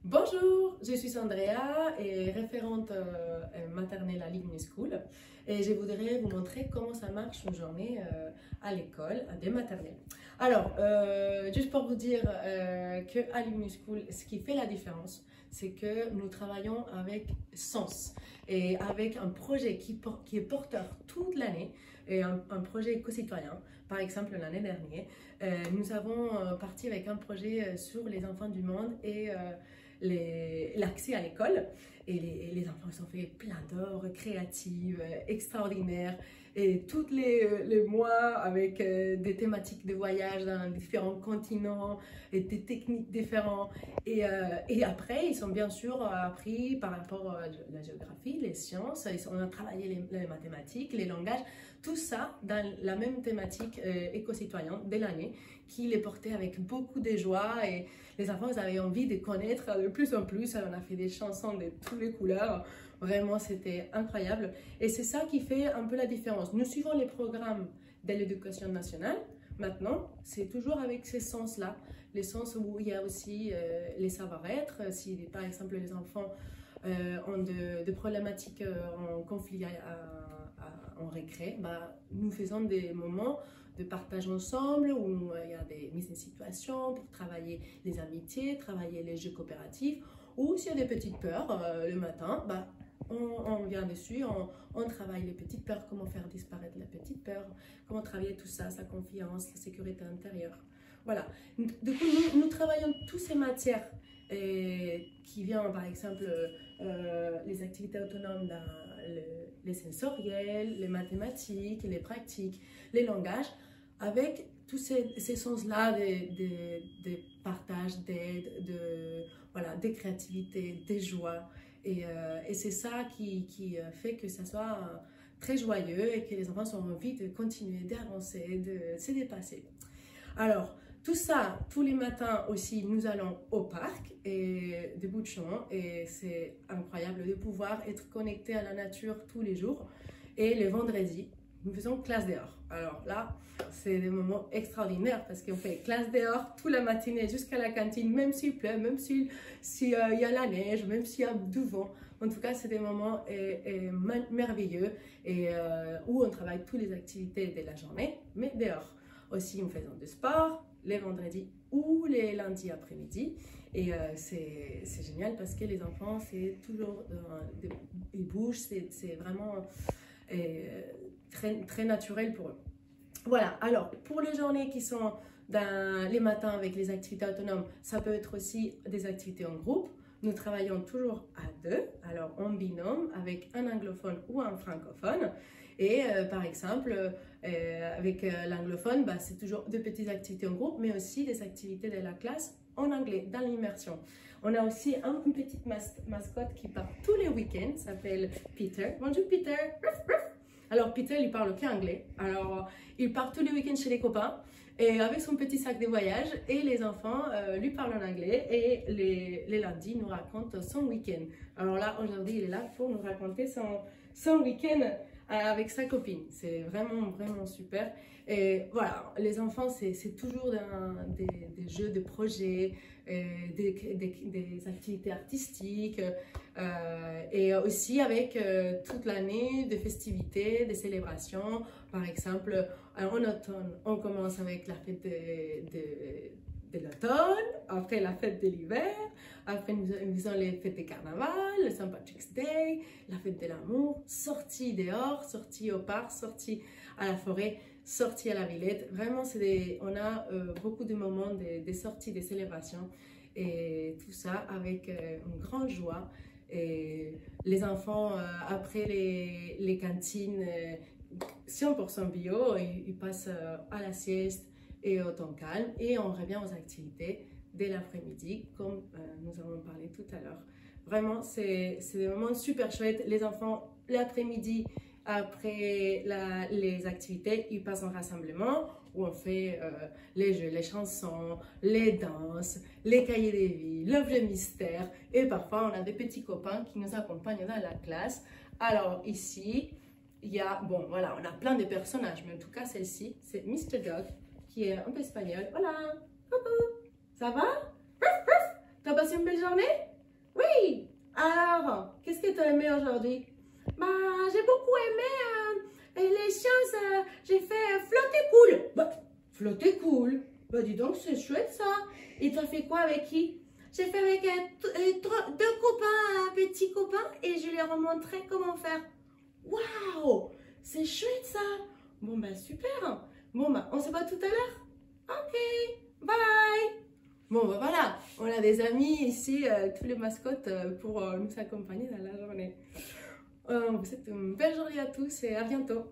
Bonjour, je suis Andrea et référente maternelle à Living School et je voudrais vous montrer comment ça marche une journée à l'école des maternelles. Alors, juste pour vous dire qu'à Living School, ce qui fait la différence, c'est que nous travaillons avec sens et avec un projet qui est porteur toute l'année et un projet éco-citoyen. Par exemple, l'année dernière, nous avons parti avec un projet sur les enfants du monde et l'accès à l'école. Et les enfants se sont fait plein d'œuvres créatives, extraordinaires. Et tous les mois, avec des thématiques de voyage dans différents continents et des techniques différentes. Et après, ils ont bien sûr appris par rapport à la géographie, les sciences. On a travaillé les mathématiques, les langages. Tout ça dans la même thématique éco-citoyenne de l'année qui les portait avec beaucoup de joie et les enfants avaient envie de connaître de plus en plus. On a fait des chansons de toutes les couleurs, vraiment c'était incroyable et c'est ça qui fait un peu la différence. Nous suivons les programmes de l'éducation nationale. Maintenant, c'est toujours avec ces sens-là, les sens où il y a aussi les savoir-être. Si par exemple les enfants ont de problématiques en conflit en récré, nous faisons des moments de partage ensemble où il y a des mises en situation pour travailler les amitiés, travailler les jeux coopératifs, ou s'il y a des petites peurs le matin, on vient dessus, on travaille les petites peurs, comment faire disparaître la petite peur, comment travailler tout ça, sa confiance, la sécurité intérieure. Voilà, du coup nous travaillons toutes ces matières qui viennent par exemple les activités autonomes dans les sensoriels, les mathématiques, les pratiques, les langages, avec tous ces sens-là de partage, d'aide, de créativité, de joie. Et c'est ça qui fait que ça soit très joyeux et que les enfants ont envie de continuer, d'avancer, de se dépasser. Alors, tout ça, tous les matins aussi, nous allons au parc et de bout de champ et c'est incroyable de pouvoir être connecté à la nature tous les jours. Et le vendredi, nous faisons classe dehors. Alors là, c'est des moments extraordinaires parce qu'on fait classe dehors toute la matinée jusqu'à la cantine, même s'il pleut, même s'il y a la neige, même s'il y a du vent. En tout cas, c'est des moments merveilleux et où on travaille toutes les activités de la journée, mais dehors. Aussi, nous faisons du sport les vendredis ou les lundis après-midi. Et c'est génial parce que les enfants, c'est toujours, ils bougent, c'est vraiment très naturel pour eux. Voilà, alors pour les journées qui sont dans les matins avec les activités autonomes, ça peut être aussi des activités en groupe. Nous travaillons toujours à deux, alors en binôme avec un anglophone ou un francophone. Et par exemple, avec l'anglophone, c'est toujours de petites activités en groupe, mais aussi des activités de la classe en anglais, dans l'immersion. On a aussi une petite mascotte qui part tous les week-ends, s'appelle Peter. Bonjour Peter. Alors Peter, il parle qu'anglais. Alors il part tous les week-ends chez les copains et avec son petit sac de voyage et les enfants lui parlent en anglais et les lundis nous racontent son week-end. Alors là, aujourd'hui, il est là pour nous raconter son week-end avec sa copine. C'est vraiment, vraiment super. Et voilà, les enfants, c'est toujours des jeux, des projets, des activités artistiques et aussi avec toute l'année des festivités, des célébrations. Par exemple, en automne, on commence avec la fête de l'automne, après la fête de l'hiver, après nous avons les fêtes de carnaval, le Saint Patrick's Day, la fête de l'amour, sortie dehors, sortie au parc, sortie à la forêt, sortie à la Villette. Vraiment, on a beaucoup de moments de sorties, de célébrations et tout ça avec une grande joie. Et les enfants, après les cantines 100% bio, ils passent à la sieste et au temps calme et on revient aux activités dès l'après-midi comme nous avons parlé tout à l'heure. Vraiment, c'est des moments super chouettes. Les enfants, l'après-midi, après les activités, ils passent en rassemblement où on fait les jeux, les chansons, les danses, les cahiers des vies, l'objet mystère et parfois on a des petits copains qui nous accompagnent dans la classe. Alors ici, il y a, bon voilà, on a plein de personnages, mais en tout cas celle-ci, c'est Mr. Dog qui est un peu espagnol. Hola, coucou, ça va? T'as passé une belle journée? Alors, qu'est-ce que tu as aimé aujourd'hui? Bah, j'ai beaucoup aimé les sciences. J'ai fait flotter cool. Bah, flotter cool. Bah, dis donc, c'est chouette ça. Et tu as fait quoi avec qui? J'ai fait avec deux copains, petits copains, et je leur ai montré comment faire. Waouh, c'est chouette ça. Bon, bah, super. Bon, bah, on se voit tout à l'heure. Ok, bye. Bon, bah voilà, on a des amis ici, tous les mascottes pour nous accompagner dans la journée. Vous souhaite une belle journée à tous et à bientôt.